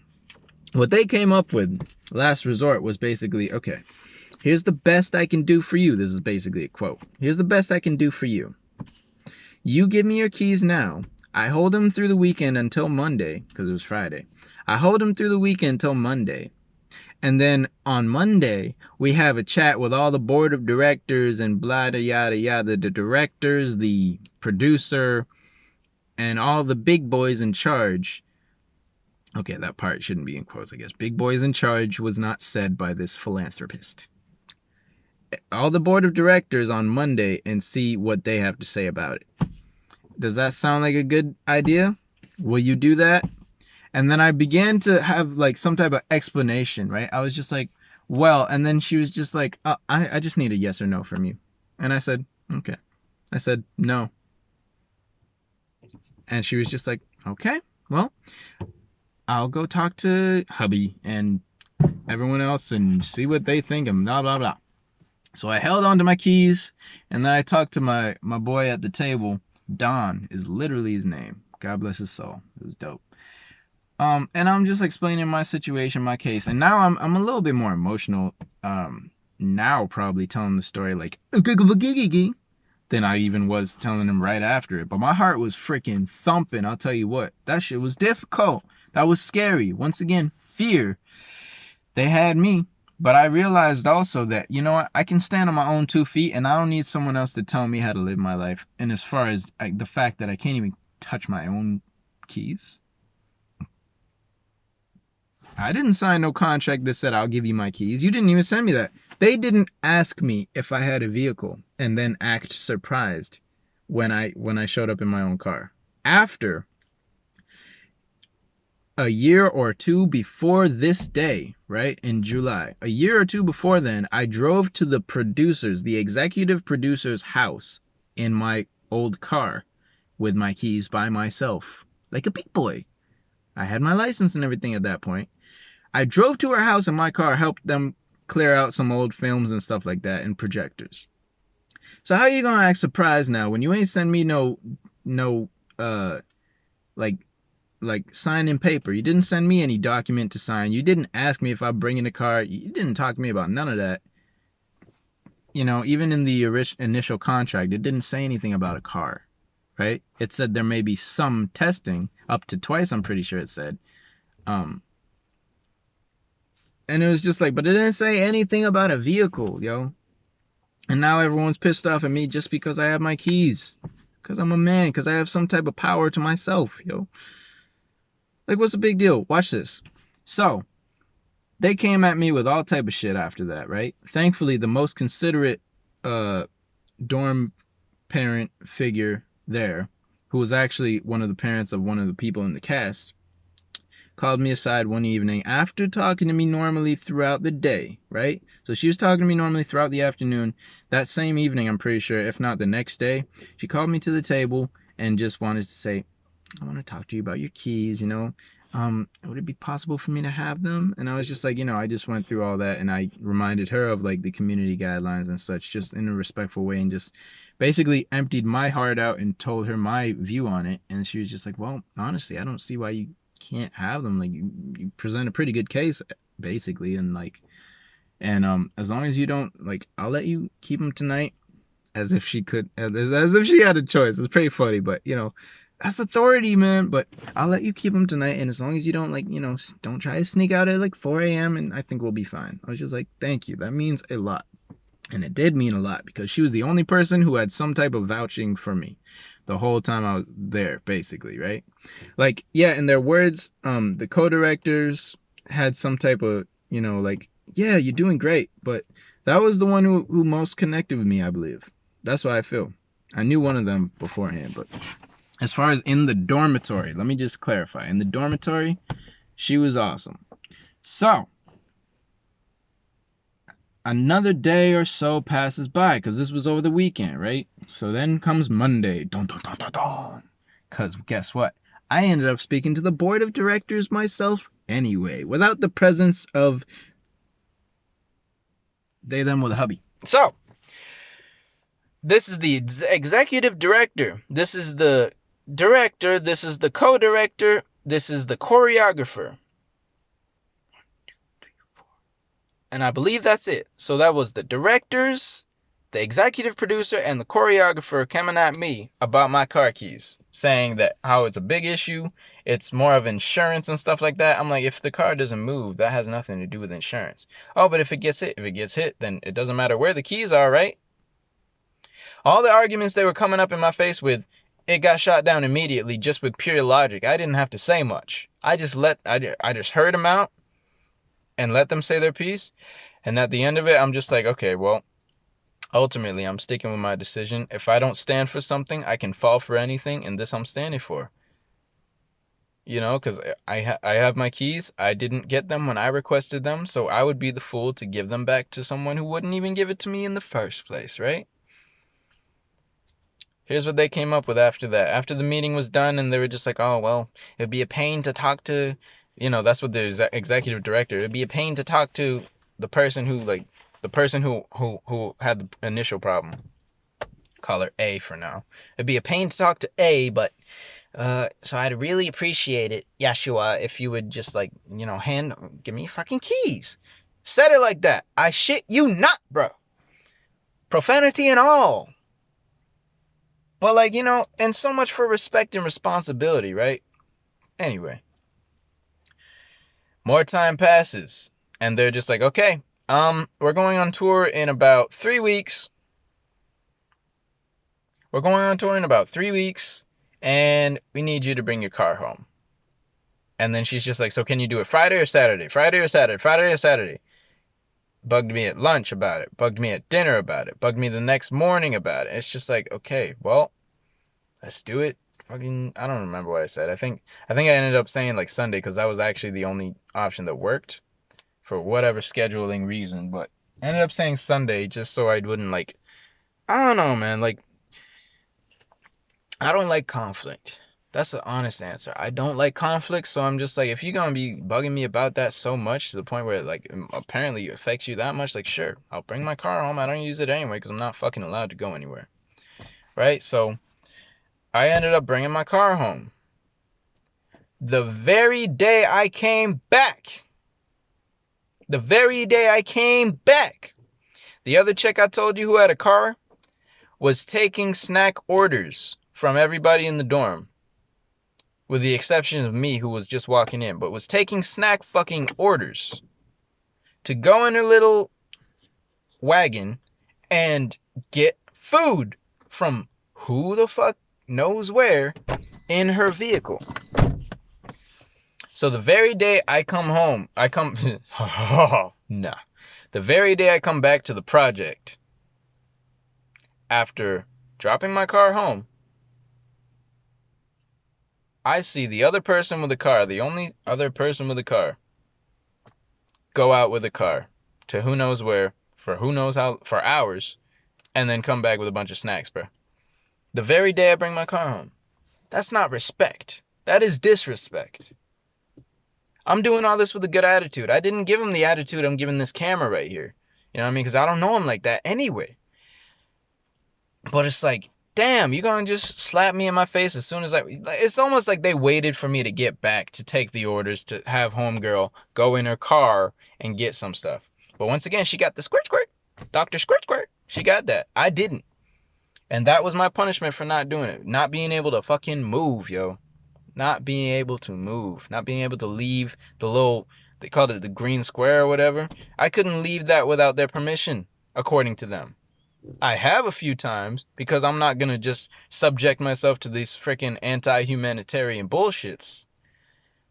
what they came up with, last resort, was basically, okay, here's the best I can do for you. This is basically a quote. Here's the best I can do for you. You give me your keys now. I hold them through the weekend until Monday, because it was Friday. I hold them through the weekend until Monday. And then on Monday, we have a chat with all the board of directors and blah, yada, yada, the directors, the producer, and all the big boys in charge. Okay, that part shouldn't be in quotes, I guess. Big boys in charge was not said by this philanthropist. All the board of directors on Monday and see what they have to say about it. Does that sound like a good idea? Will you do that? And then I began to have some type of explanation, right? I was just like, well, and then she was just like, I just need a yes or no from you. And I said, okay. I said, no. And she was just like, okay, well, I'll go talk to hubby and everyone else and see what they think and blah, blah, blah. So I held on to my keys, and then I talked to my boy at the table. Don is literally his name. God bless his soul. It was dope. And I'm just explaining my situation, my case. And now I'm a little bit more emotional. Now probably telling the story than I even was telling him right after it. But my heart was freaking thumping. I'll tell you what. That shit was difficult. That was scary. Once again, fear. They had me. But I realized also that, you know what, I can stand on my own 2 feet, and I don't need someone else to tell me how to live my life. And as far as the fact that I can't even touch my own keys. I didn't sign no contract that said I'll give you my keys. You didn't even send me that. They didn't ask me if I had a vehicle and then act surprised when I showed up in my own car. After a year or two before this day, right, in July, a year or two before then, I drove to the executive producer's house in my old car with my keys by myself, like a big boy. I had my license and everything at that point. I drove to her house in my car, helped them clear out some old films and stuff like that and projectors. So how you gonna act surprised now when you ain't send me no like signing paper? You didn't send me any document to sign. You didn't ask me if I'm bringing a car. You didn't talk to me about none of that. You know, even in the initial contract, it didn't say anything about a car, right? It said there may be some testing, up to twice, I'm pretty sure it said. And it was just like, but it didn't say anything about a vehicle, yo. And now everyone's pissed off at me just because I have my keys. Because I'm a man, because I have some type of power to myself, yo. Like, what's the big deal? Watch this. So, they came at me with all type of shit after that, right? Thankfully, the most considerate dorm parent figure there, who was actually one of the parents of one of the people in the cast, called me aside one evening after talking to me normally throughout the day, right? So she was talking to me normally throughout the afternoon. That same evening, I'm pretty sure, if not the next day, she called me to the table and just wanted to say, I want to talk to you about your keys, you know. Would it be possible for me to have them? And I was just like, you know, I just went through all that and I reminded her of like the community guidelines and such, just in a respectful way, and just basically emptied my heart out and told her my view on it. And she was just like, well, honestly, I don't see why you can't have them. Like, you present a pretty good case, basically, and like, and as long as you don't, like, I'll let you keep them tonight. As if she could, as if she had a choice. It's pretty funny, but you know, that's authority, man. But I'll let you keep them tonight, and as long as you don't, like, you know, don't try to sneak out at like 4 a.m. and I think we'll be fine. I was just like, thank you. That means a lot. And it did mean a lot because she was the only person who had some type of vouching for me the whole time I was there, basically, right? Like, yeah, in their words, the co-directors had some type of, you know, like, yeah, you're doing great. But that was the one who most connected with me, I believe. That's what I feel. I knew one of them beforehand, but as far as in the dormitory, let me just clarify. In the dormitory, she was awesome. So, another day or so passes by, because this was over the weekend, right? So then comes Monday. Dun, dun, dun, dun, dun. Because guess what? I ended up speaking to the board of directors myself anyway, without the presence of they, them with a hubby. So, this is the executive director. This is the director. This is the co-director. This is the choreographer. And I believe that's it. So that was the directors, the executive producer, and the choreographer coming at me about my car keys, saying that how it's a big issue. It's more of insurance and stuff like that. I'm like, if the car doesn't move, that has nothing to do with insurance. Oh, but if it gets hit, then it doesn't matter where the keys are, right? All the arguments they were coming up in my face with, it got shot down immediately just with pure logic. I didn't have to say much. I just heard them out and let them say their piece. And at the end of it, I'm just like, okay, well, ultimately, I'm sticking with my decision. If I don't stand for something, I can fall for anything, and this I'm standing for. You know, because I have my keys. I didn't get them when I requested them, so I would be the fool to give them back to someone who wouldn't even give it to me in the first place, right? Here's what they came up with after that. After the meeting was done, and they were just like, oh, well, it'd be a pain to talk to, you know, that's what the executive director, it'd be a pain to talk to the person who, like, the person who had the initial problem. Call her A for now. It'd be a pain to talk to A, but, so I'd really appreciate it, Yeshua, if you would just, like, you know, give me your fucking keys. Said it like that. I shit you not, bro. Profanity and all. But, like, you know, and so much for respect and responsibility, right? Anyway. More time passes. And they're just like, okay, we're going on tour in about 3 weeks. We're going on tour in about 3 weeks. And we need you to bring your car home. And then she's just like, so can you do it Friday or Saturday? Friday or Saturday? Friday or Saturday? Bugged me at lunch about it. Bugged me at dinner about it. Bugged me the next morning about it. It's just like, okay, well, let's do it fucking, I don't remember what I said. I think I ended up saying like Sunday because that was actually the only option that worked for whatever scheduling reason. But I ended up saying Sunday just so I wouldn't like. I don't know, man. Like, I don't like conflict. That's the honest answer. I don't like conflict, so I'm just like, if you're gonna be bugging me about that so much to the point where it, like, apparently affects you that much, like, sure, I'll bring my car home. I don't use it anyway because I'm not fucking allowed to go anywhere, right? So I ended up bringing my car home. The very day I came back, the other chick I told you who had a car was taking snack orders from everybody in the dorm, with the exception of me, who was just walking in, but was taking snack fucking orders to go in her little wagon and get food from who the fuck knows where in her vehicle. So the very day I come home, the very day I come back to the project, after dropping my car home, I see the other person with the car, the only other person with a car, go out with a car to who knows where, for who knows how, for hours, and then come back with a bunch of snacks, bro. The very day I bring my car home. That's not respect. That is disrespect. I'm doing all this with a good attitude. I didn't give him the attitude I'm giving this camera right here. You know what I mean? Because I don't know him like that anyway. But it's like, damn, you gonna just slap me in my face as soon as it's almost like they waited for me to get back to take the orders to have homegirl go in her car and get some stuff. But once again, she got the squirt squirt. Dr. Squirt Squirt. She got that. I didn't. And that was my punishment for not doing it. Not being able to fucking move, yo. Not being able to move. Not being able to leave the little, they called it the green square or whatever. I couldn't leave that without their permission, according to them. I have a few times because I'm not going to just subject myself to these freaking anti-humanitarian bullshits.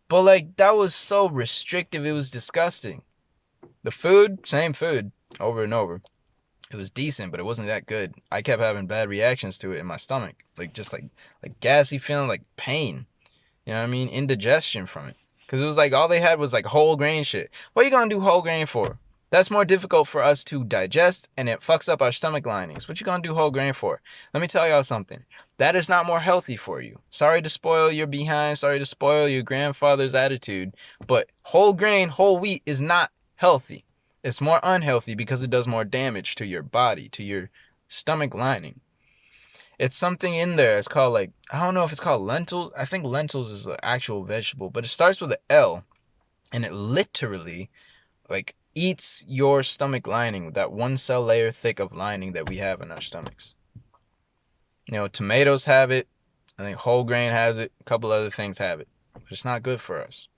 But like, that was so restrictive. It was disgusting. The food, same food over and over. It was decent, but it wasn't that good. I kept having bad reactions to it in my stomach. Like, just like gassy feeling, like pain. You know what I mean? Indigestion from it. Because it was like, all they had was like whole grain shit. What are you going to do whole grain for? That's more difficult for us to digest, and it fucks up our stomach linings. What you gonna do whole grain for? Let me tell y'all something. That is not more healthy for you. Sorry to spoil your behind. Sorry to spoil your grandfather's attitude. But whole grain, whole wheat is not healthy. It's more unhealthy because it does more damage to your body, to your stomach lining. It's something in there. It's called like, I don't know if it's called lentils. I think lentils is an actual vegetable, but it starts with an L, and it literally, like, eats your stomach lining, that one cell layer thick of lining that we have in our stomachs. You know, tomatoes have it. I think whole grain has it. A couple other things have it. But it's not good for us,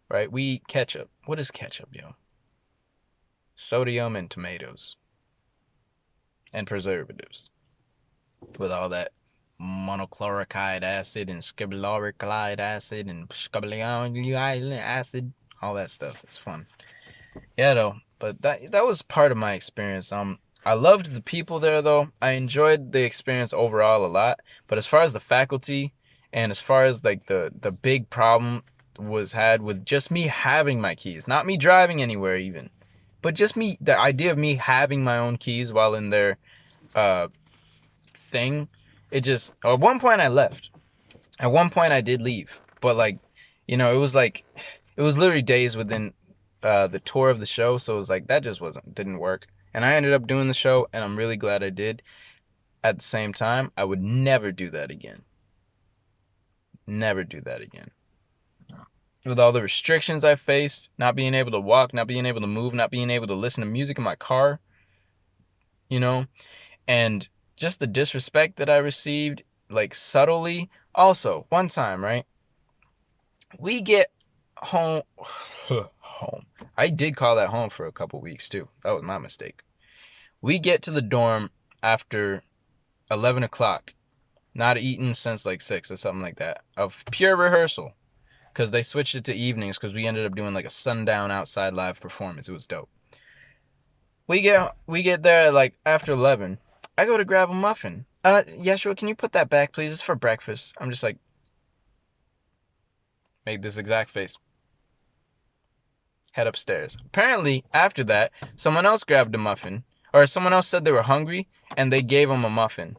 right? We eat ketchup. What is ketchup, yo? Sodium and tomatoes. And preservatives. With all that monochloric acid and scabiolaric acid and scabiolic acid. All that stuff. It's fun. Yeah, though, but that was part of my experience. I loved the people there, though. I enjoyed the experience overall a lot. But as far as the faculty, and as far as like the big problem was had with just me having my keys, not me driving anywhere even, but just me, the idea of me having my own keys while in their thing, it just, at one point I left. At one point I did leave, but like, you know, it was literally days within the tour of the show, so it was like that just didn't work, and I ended up doing the show, and I'm really glad I did. At the same time, I would never do that again. Never do that again. With all the restrictions I faced, not being able to walk, not being able to move, not being able to listen to music in my car, you know, and just the disrespect that I received, like subtly. Also, one time, right, we get home. I did call that home for a couple weeks too. That was my mistake. We get to the dorm after 11 o'clock. Not eaten since like 6 or something like that. Of pure rehearsal. Because they switched it to evenings because we ended up doing like a sundown outside live performance. It was dope. We get there like after 11. I go to grab a muffin. Yeah, sure. Can you put that back, please? It's for breakfast. I'm just like, Made this exact face. Head upstairs. Apparently, after that, someone else grabbed a muffin, or someone else said they were hungry, and they gave him a muffin.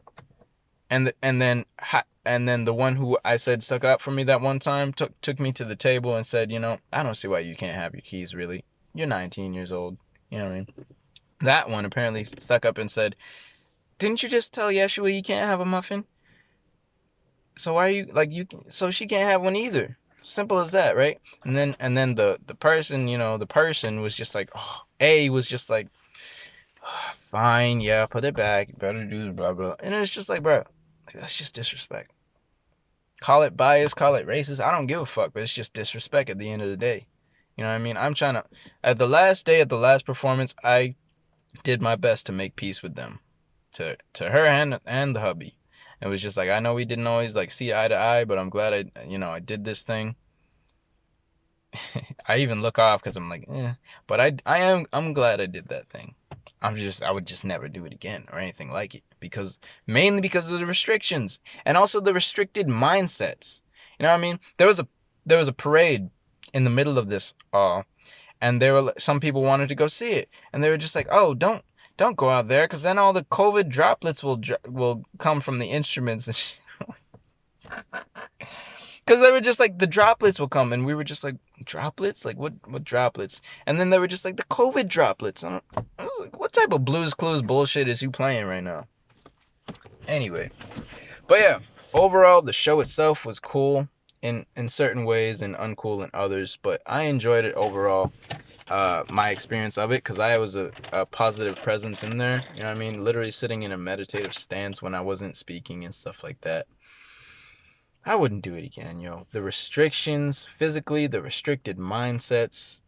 And then the one who I said stuck up for me that one time took me to the table and said, I don't see why you can't have your keys, really. You're 19 years old. You know what I mean? That one apparently stuck up and said, didn't you just tell Yeshua he can't have a muffin? So why are you, so she can't have one either. Simple as that, right? And then the person, the person was just like, was just like, fine, yeah, put it back. You better do blah, blah. And it's just like, bro, that's just disrespect. Call it bias, call it racist. I don't give a fuck, but it's just disrespect at the end of the day. You know what I mean? I'm trying to, at the last day, at the last performance, I did my best to make peace with them. To her and the hubby. It was just like, I know we didn't always see eye to eye, but I'm glad I did this thing. I even look off because I'm like, but I'm glad I did that thing. I would just never do it again or anything like it, mainly because of the restrictions and also the restricted mindsets. You know what I mean? There was a parade in the middle of this all, and some people wanted to go see it, and they were just like, oh, don't go out there, because then all the COVID droplets will come from the instruments and shit. Because they were just like, the droplets will come, and we were just like, droplets? Like, what droplets? And then they were just like, the COVID droplets. I was like, what type of Blue's Clues bullshit is you playing right now? Anyway. But yeah, overall, the show itself was cool in certain ways and uncool in others, but I enjoyed it overall. My experience of it, because I was a positive presence in there, you know what I mean? Literally sitting in a meditative stance when I wasn't speaking and stuff like that. I wouldn't do it again, yo. The restrictions, physically, the restricted mindsets,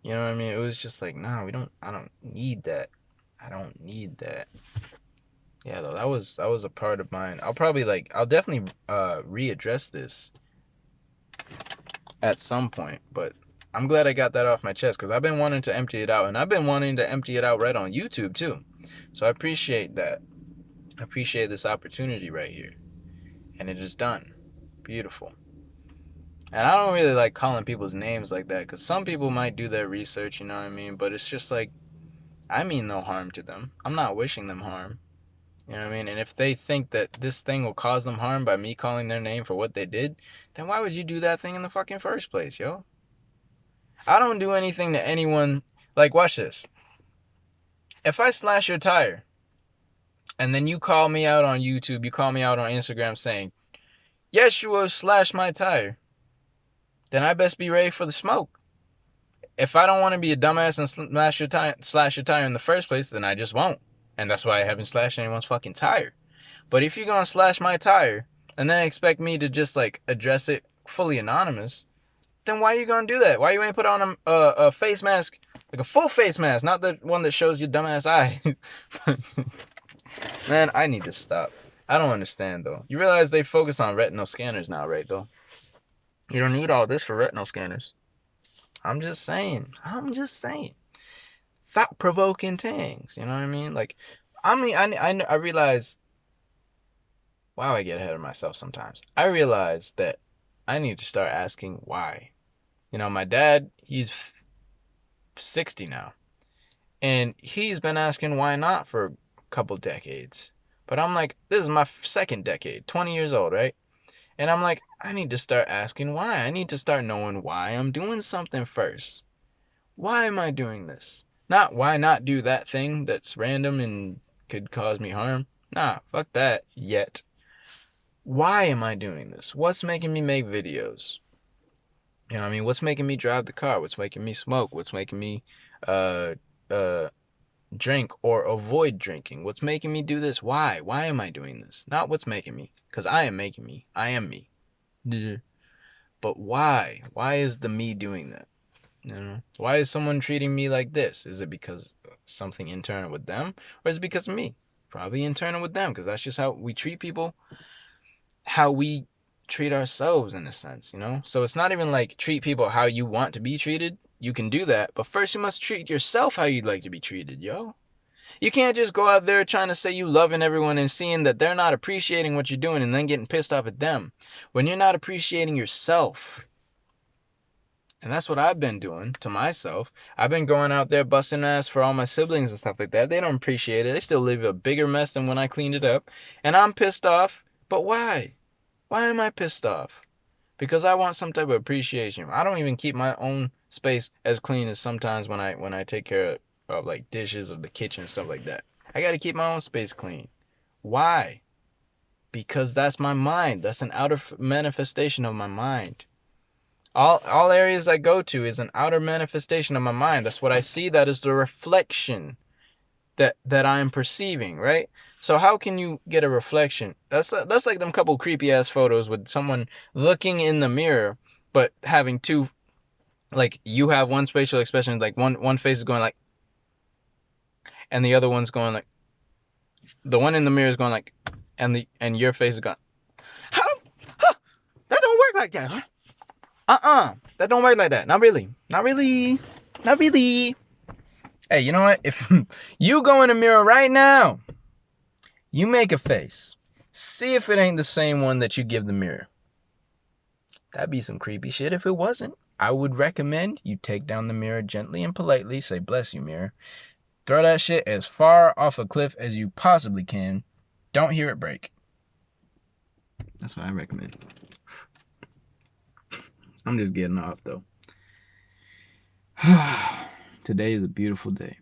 you know what I mean? It was just like, nah, I don't need that. I don't need that. Yeah, though, that was a part of mine. I'll definitely readdress this at some point, but I'm glad I got that off my chest, because I've been wanting to empty it out, and I've been wanting to empty it out right on YouTube too. So I appreciate that. I appreciate this opportunity right here. And it is done. Beautiful. And I don't really like calling people's names like that, because some people might do their research, you know what I mean? But it's just like, I mean no harm to them. I'm not wishing them harm. You know what I mean? And if they think that this thing will cause them harm by me calling their name for what they did, then why would you do that thing in the fucking first place, yo? I don't do anything to anyone. Like, watch this. If I slash your tire, and then you call me out on YouTube, you call me out on Instagram saying, Yeshua slashed my tire, then I best be ready for the smoke. If I don't want to be a dumbass and slash your tire in the first place, then I just won't. And that's why I haven't slashed anyone's fucking tire. But if you're going to slash my tire and then expect me to just address it fully anonymous, then why are you going to do that? Why you ain't put on a face mask, like a full face mask, not the one that shows your dumbass eye? Man, I need to stop. I don't understand, though. You realize they focus on retinal scanners now, right, though? You don't need all this for retinal scanners. I'm just saying. Thought-provoking things, you know what I mean? I realize... Wow, I get ahead of myself sometimes. I realize that I need to start asking why. You know, my dad, he's 60 now. And he's been asking why not for a couple decades. But I'm like, this is my second decade, 20 years old, right? And I'm like, I need to start asking why. I need to start knowing why I'm doing something first. Why am I doing this? Not why not do that thing that's random and could cause me harm. Nah, fuck that yet. Why am I doing this? What's making me make videos? You know what I mean? What's making me drive the car? What's making me smoke? What's making me drink or avoid drinking? What's making me do this? Why? Why am I doing this? Not what's making me. Because I am making me. I am me. But why? Why is the me doing that? You know? Why is someone treating me like this? Is it because something internal with them? Or is it because of me? Probably internal with them, because that's just how we treat people. How we treat ourselves, in a sense, you know? So it's not even like treat people how you want to be treated. You can do that, but first you must treat yourself how you'd like to be treated, yo. You can't just go out there trying to say you loving everyone and seeing that they're not appreciating what you're doing and then getting pissed off at them when you're not appreciating yourself. And that's what I've been doing to myself. I've been going out there busting ass for all my siblings and stuff like that. They don't appreciate it. They still leave a bigger mess than when I cleaned it up. And I'm pissed off. But why? Why am I pissed off? Because I want some type of appreciation. I don't even keep my own space as clean as sometimes when I take care of like dishes of the kitchen and stuff like that. I got to keep my own space clean. Why? Because that's my mind. That's an outer manifestation of my mind. All areas I go to is an outer manifestation of my mind. That's what I see. That is the reflection that I am perceiving, right? So how can you get a reflection? That's like them couple creepy ass photos with someone looking in the mirror, but having two, like you have one facial expression, like one face is going like, and the other one's going like, the one in the mirror is going like, and your face is going, how? Huh? That don't work like that, huh? That don't work like that. Not really. Not really. Not really. Hey, you know what? If you go in the mirror right now, you make a face. See if it ain't the same one that you give the mirror. That'd be some creepy shit if it wasn't. I would recommend you take down the mirror gently and politely. Say, bless you, mirror. Throw that shit as far off a cliff as you possibly can. Don't hear it break. That's what I recommend. I'm just getting off though. Today is a beautiful day.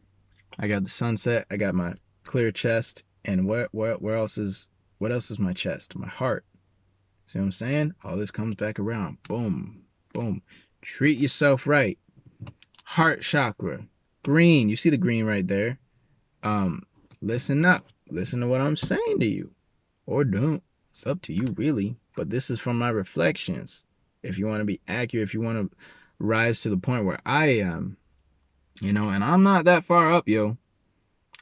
I got the sunset. I got my clear chest. And where else is my chest? My heart. See what I'm saying? All this comes back around. Boom. Boom. Treat yourself right. Heart chakra. Green. You see the green right there. Listen up. Listen to what I'm saying to you. Or don't. It's up to you really. But this is from my reflections. If you want to be accurate, if you want to rise to the point where I am, and I'm not that far up, yo.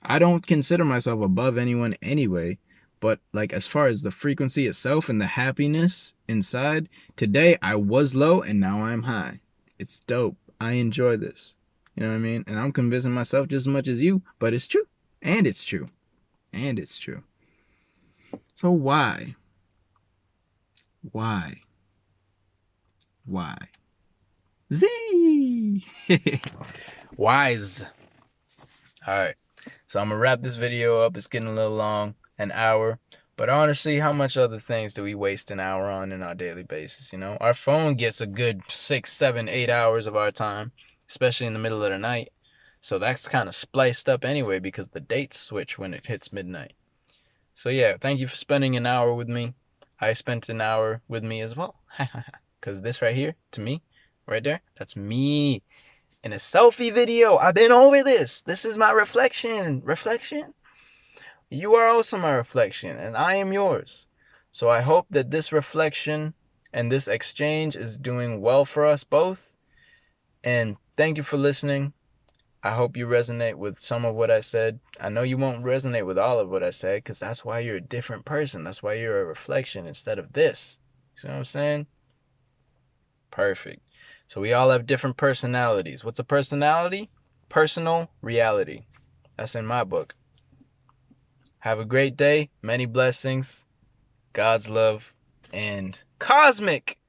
I don't consider myself above anyone anyway, but like as far as the frequency itself and the happiness inside, today I was low and now I'm high. It's dope. I enjoy this. You know what I mean? And I'm convincing myself just as much as you, but it's true. And it's true. And it's true. So why? Why? Z. Wise. All right. So I'm going to wrap this video up. It's getting a little long, an hour. But honestly, how much other things do we waste an hour on in our daily basis? Our phone gets a good 6, 7, 8 hours of our time, especially in the middle of the night. So that's kind of spliced up anyway because the dates switch when it hits midnight. So yeah, thank you for spending an hour with me. I spent an hour with me as well. Because this right here, to me, right there, that's me. In a selfie video, I've been over this. This is my reflection. Reflection? You are also my reflection, and I am yours. So I hope that this reflection and this exchange is doing well for us both. And thank you for listening. I hope you resonate with some of what I said. I know you won't resonate with all of what I said, because that's why you're a different person. That's why you're a reflection instead of this. You know what I'm saying? Perfect. So we all have different personalities. What's a personality? Personal reality. That's in my book. Have a great day. Many blessings. God's love. And cosmic,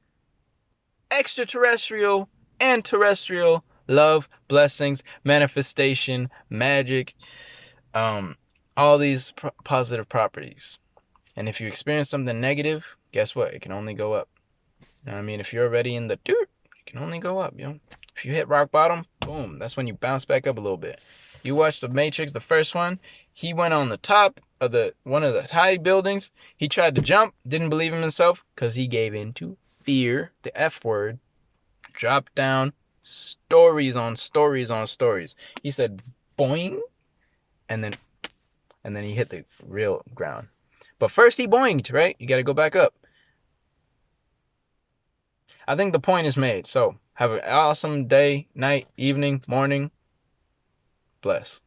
extraterrestrial, and terrestrial love, blessings, manifestation, magic, all these positive properties. And if you experience something negative, guess what? It can only go up. You know what I mean? If you're already in the dirt, it can only go up, yo. If you hit rock bottom, boom, that's when you bounce back up a little bit. You watch The Matrix, the first one, he went on the top of one of the high buildings. He tried to jump, didn't believe in himself because he gave in to fear, the F word, dropped down, stories on stories on stories. He said, boing, and then he hit the real ground. But first he boinged, right? You got to go back up. I think the point is made. So have an awesome day, night, evening, morning. Bless.